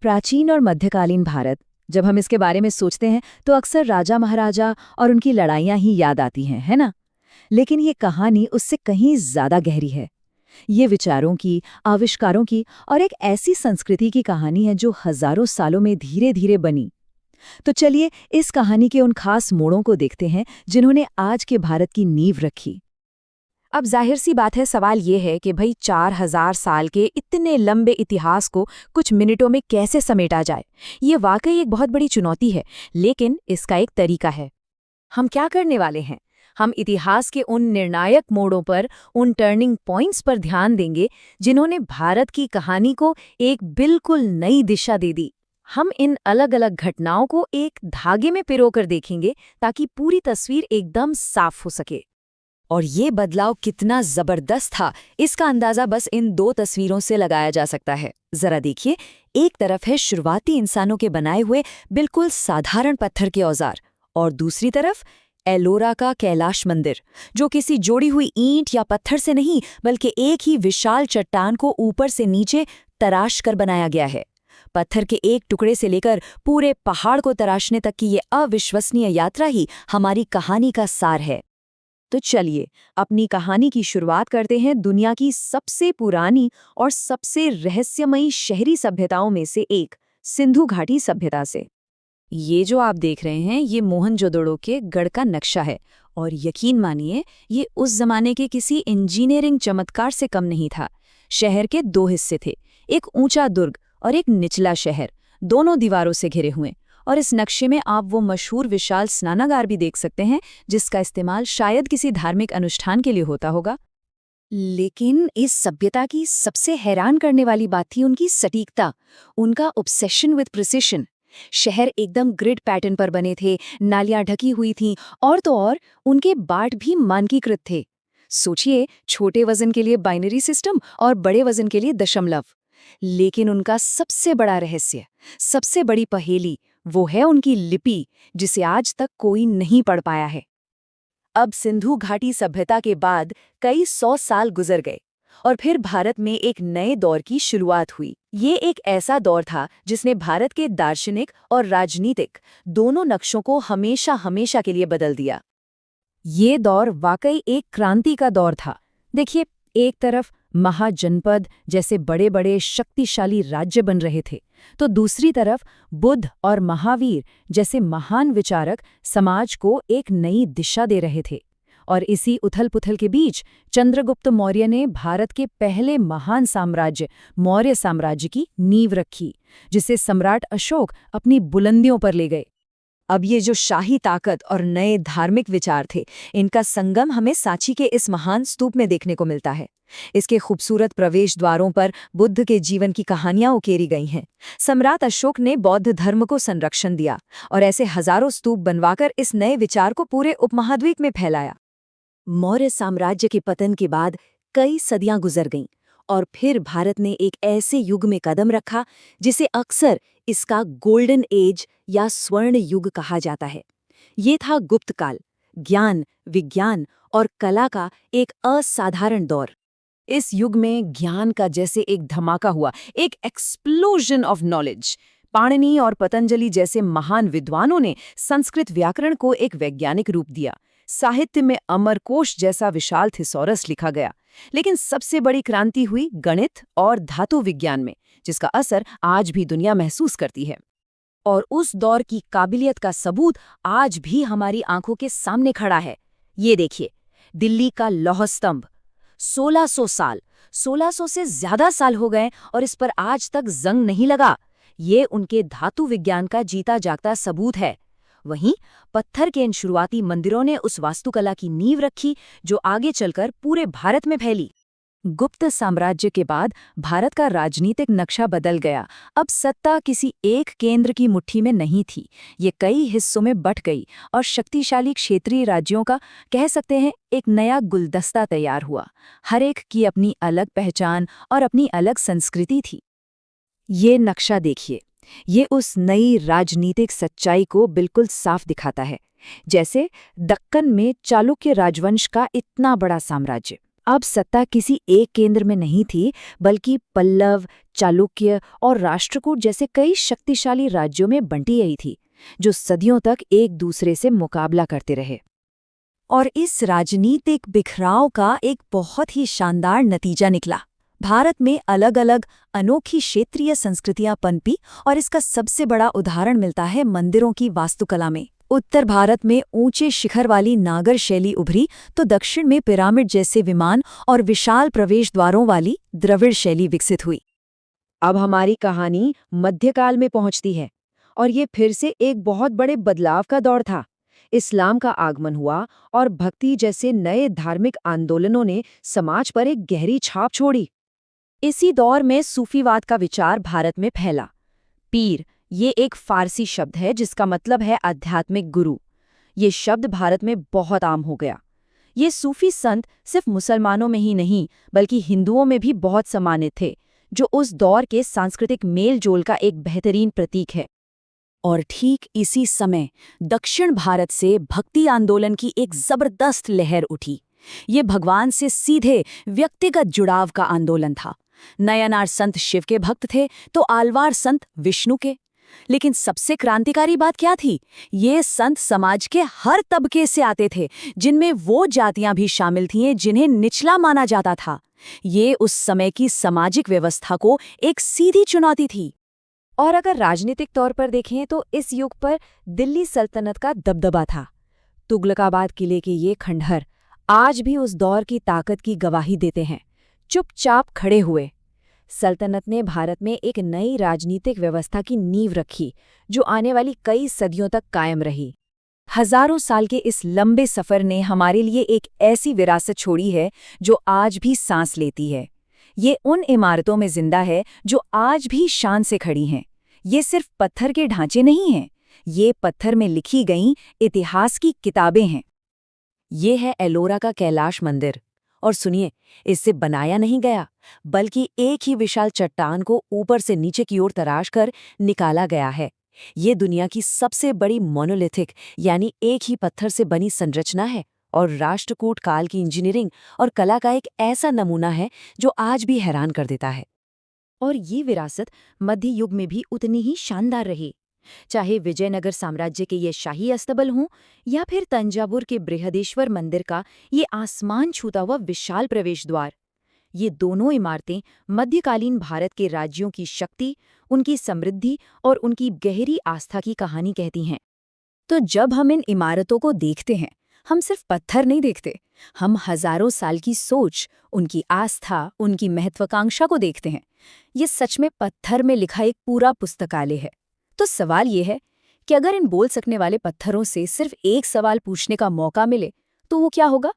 प्राचीन और मध्यकालीन भारत, जब हम इसके बारे में सोचते हैं तो अक्सर राजा महाराजा और उनकी लड़ाइयां ही याद आती हैं, है ना? लेकिन ये कहानी उससे कहीं ज्यादा गहरी है। ये विचारों की, आविष्कारों की और एक ऐसी संस्कृति की कहानी है जो हजारों सालों में धीरे धीरे बनी। तो चलिए इस कहानी के उन खास मोड़ों को देखते हैं जिन्होंने आज के भारत की नींव रखी। अब जाहिर सी बात है, सवाल ये है कि भाई 4000 साल के इतने लंबे इतिहास को कुछ मिनटों में कैसे समेटा जाए। ये वाकई एक बहुत बड़ी चुनौती है, लेकिन इसका एक तरीका है। हम क्या करने वाले हैं? हम इतिहास के उन निर्णायक मोड़ों पर, उन टर्निंग पॉइंट्स पर ध्यान देंगे जिन्होंने भारत की कहानी को एक बिल्कुल नई दिशा दे दी। हम इन अलग अलग घटनाओं को एक धागे में पिरोकर देखेंगे ताकि पूरी तस्वीर एकदम साफ हो सके। और ये बदलाव कितना जबरदस्त था, इसका अंदाजा बस इन दो तस्वीरों से लगाया जा सकता है। जरा देखिए, एक तरफ है शुरुआती इंसानों के बनाए हुए बिल्कुल साधारण पत्थर के औजार, और दूसरी तरफ एलोरा का कैलाश मंदिर, जो किसी जोड़ी हुई ईंट या पत्थर से नहीं बल्कि एक ही विशाल चट्टान को ऊपर से नीचे तराश कर बनाया गया है। पत्थर के एक टुकड़े से लेकर पूरे पहाड़ को तराशने तक की ये अविश्वसनीय यात्रा ही हमारी कहानी का सार है। तो चलिए अपनी कहानी की शुरुआत करते हैं दुनिया की सबसे पुरानी और सबसे रहस्यमयी शहरी सभ्यताओं में से एक, सिंधु घाटी सभ्यता से। ये जो आप देख रहे हैं, ये मोहनजोदड़ो के गढ़ का नक्शा है, और यकीन मानिए ये उस जमाने के किसी इंजीनियरिंग चमत्कार से कम नहीं था। शहर के दो हिस्से थे, एक ऊंचा दुर्ग और एक निचला शहर, दोनों दीवारों से घिरे हुए। और इस नक्शे में आप वो मशहूर विशाल स्नानागार भी देख सकते हैं, जिसका इस्तेमाल शायद किसी धार्मिक अनुष्ठान के लिए होता होगा। लेकिन इस सभ्यता की सबसे हैरान करने वाली बात थी उनकी सटीकता, उनका ऑब्सेशन विद प्रिसिशन। शहर एकदम ग्रिड पैटर्न पर बने थे, नालियां ढकी हुई थीं, और तो और उनके बाट भी मानकीकृत थे। सोचिए, छोटे वजन के लिए बाइनरी सिस्टम और बड़े वजन के लिए दशमलव। लेकिन उनका सबसे बड़ा रहस्य, सबसे बड़ी पहेली, वो है उनकी लिपि, जिसे आज तक कोई नहीं पढ़ पाया है। अब सिंधु घाटी सभ्यता के बाद कई 100 साल गुजर गए और फिर भारत में एक नए दौर की शुरुआत हुई। ये एक ऐसा दौर था जिसने भारत के दार्शनिक और राजनीतिक दोनों नक्शों को हमेशा हमेशा के लिए बदल दिया। ये दौर वाकई एक क्रांति का दौर था। देखिए, एक तरफ महाजनपद जैसे बड़े बड़े शक्तिशाली राज्य बन रहे थे, तो दूसरी तरफ बुद्ध और महावीर जैसे महान विचारक समाज को एक नई दिशा दे रहे थे। और इसी उथल-पुथल के बीच चंद्रगुप्त मौर्य ने भारत के पहले महान साम्राज्य मौर्य साम्राज्य की नींव रखी, जिसे सम्राट अशोक अपनी बुलंदियों पर ले गए। अब ये जो शाही ताकत और नए धार्मिक विचार थे, इनका संगम हमें सांची के इस महान स्तूप में देखने को मिलता है। इसके खूबसूरत प्रवेश द्वारों पर बुद्ध के जीवन की कहानियां उकेरी गई हैं। सम्राट अशोक ने बौद्ध धर्म को संरक्षण दिया और ऐसे हजारों स्तूप बनवाकर इस नए विचार को पूरे उपमहाद्वीप में फैलाया। मौर्य साम्राज्य के पतन के बाद कई सदियां गुजर गईं और फिर भारत ने एक ऐसे युग में कदम रखा जिसे अक्सर इसका गोल्डन एज या स्वर्ण युग कहा जाता है। ये था गुप्त काल, ज्ञान, विज्ञान और कला का एक असाधारण दौर। इस युग में ज्ञान का जैसे एक धमाका हुआ, एक एक्सप्लोजन ऑफ नॉलेज। पाणिनि और पतंजलि जैसे महान विद्वानों ने संस्कृत व्याकरण को एक वैज्ञानिक रूप दिया। साहित्य में अमरकोश जैसा विशाल थिसॉरस लिखा गया। लेकिन सबसे बड़ी क्रांति हुई गणित और धातु विज्ञान में, जिसका असर आज भी दुनिया महसूस करती है। और उस दौर की काबिलियत का सबूत आज भी हमारी आंखों के सामने खड़ा है। ये देखिए, दिल्ली का लौह स्तंभ, 1600 साल, 1600 से ज्यादा साल हो गए और इस पर आज तक जंग नहीं लगा। ये उनके धातु विज्ञान का जीता जागता सबूत है। वहीं पत्थर के इन शुरुआती मंदिरों ने उस वास्तुकला की नींव रखी जो आगे चलकर पूरे भारत में फैली। गुप्त साम्राज्य के बाद भारत का राजनीतिक नक्शा बदल गया। अब सत्ता किसी एक केंद्र की मुट्ठी में नहीं थी, ये कई हिस्सों में बंट गई और शक्तिशाली क्षेत्रीय राज्यों का, कह सकते हैं, एक नया गुलदस्ता तैयार हुआ। हर एक की अपनी अलग पहचान और अपनी अलग संस्कृति थी। ये नक्शा देखिए, ये उस नई राजनीतिक सच्चाई को बिल्कुल साफ दिखाता है। जैसे दक्कन में चालुक्य राजवंश का इतना बड़ा साम्राज्य, अब सत्ता किसी एक केंद्र में नहीं थी, बल्कि पल्लव, चालुक्य और राष्ट्रकूट जैसे कई शक्तिशाली राज्यों में बंटी गई थी, जो सदियों तक एक दूसरे से मुकाबला करते रहे। और इस राजनीतिक बिखराव का एक बहुत ही शानदार नतीजा निकला। भारत में अलग अलग अनोखी क्षेत्रीय संस्कृतियां पनपी और इसका सबसे बड़ा उदाहरण मिलता है मंदिरों की वास्तुकला में। उत्तर भारत में ऊंचे शिखर वाली नागर शैली उभरी तो दक्षिण में पिरामिड जैसे विमान और विशाल प्रवेश द्वारों वाली द्रविड़ शैली विकसित हुई। अब हमारी कहानी मध्यकाल में पहुंचती है और ये फिर से एक बहुत बड़े बदलाव का दौर था। इस्लाम का आगमन हुआ और भक्ति जैसे नए धार्मिक आंदोलनों ने समाज पर एक गहरी छाप छोड़ी। इसी दौर में सूफीवाद का विचार भारत में फैला। पीर, ये एक फारसी शब्द है जिसका मतलब है आध्यात्मिक गुरु। ये शब्द भारत में बहुत आम हो गया। ये सूफी संत सिर्फ मुसलमानों में ही नहीं बल्कि हिंदुओं में भी बहुत सम्मानित थे, जो उस दौर के सांस्कृतिक मेल-जोल का एक बेहतरीन प्रतीक है। और ठीक इसी समय दक्षिण भारत से भक्ति आंदोलन की एक जबरदस्त लहर उठी। ये भगवान से सीधे व्यक्तिगत जुड़ाव का आंदोलन था। नयनार संत शिव के भक्त थे तो आलवार संत विष्णु के। लेकिन सबसे क्रांतिकारी बात क्या थी? ये संत समाज के हर तबके से आते थे, जिनमें वो जातियां भी शामिल थीं जिन्हें निचला माना जाता था। ये उस समय की सामाजिक व्यवस्था को एक सीधी चुनौती थी। और अगर राजनीतिक तौर पर देखें तो इस युग पर दिल्ली सल्तनत का दबदबा था। तुगलकाबाद किले के ये खंडहर आज भी उस दौर की ताकत की गवाही देते हैं। चुपचाप खड़े हुए सल्तनत ने भारत में एक नई राजनीतिक व्यवस्था की नींव रखी, जो आने वाली कई सदियों तक कायम रही। हजारों साल के इस लंबे सफर ने हमारे लिए एक ऐसी विरासत छोड़ी है जो आज भी सांस लेती है। ये उन इमारतों में जिंदा है जो आज भी शान से खड़ी हैं। ये सिर्फ पत्थर के ढांचे नहीं हैं, ये पत्थर में लिखी गईं इतिहास की किताबें हैं। ये है एलोरा का कैलाश मंदिर। और सुनिए, इससे बनाया नहीं गया, बल्कि एक ही विशाल चट्टान को ऊपर से नीचे की ओर तराश कर निकाला गया है। ये दुनिया की सबसे बड़ी मोनोलिथिक यानी एक ही पत्थर से बनी संरचना है और राष्ट्रकूट काल की इंजीनियरिंग और कला का एक ऐसा नमूना है जो आज भी हैरान कर देता है। और ये विरासत मध्य युग में भी उतनी ही शानदार रही। चाहे विजयनगर साम्राज्य के ये शाही अस्तबल हों या फिर तंजावुर के बृहदेश्वर मंदिर का ये आसमान छूता हुआ विशाल प्रवेश द्वार, ये दोनों इमारतें मध्यकालीन भारत के राज्यों की शक्ति, उनकी समृद्धि और उनकी गहरी आस्था की कहानी कहती हैं। तो जब हम इन इमारतों को देखते हैं, हम सिर्फ पत्थर नहीं देखते, हम हजारों साल की सोच, उनकी आस्था, उनकी महत्वाकांक्षा को देखते हैं। ये सच में पत्थर में लिखा एक पूरा पुस्तकालय है। तो सवाल ये है कि अगर इन बोल सकने वाले पत्थरों से सिर्फ एक सवाल पूछने का मौका मिले, तो वो क्या होगा?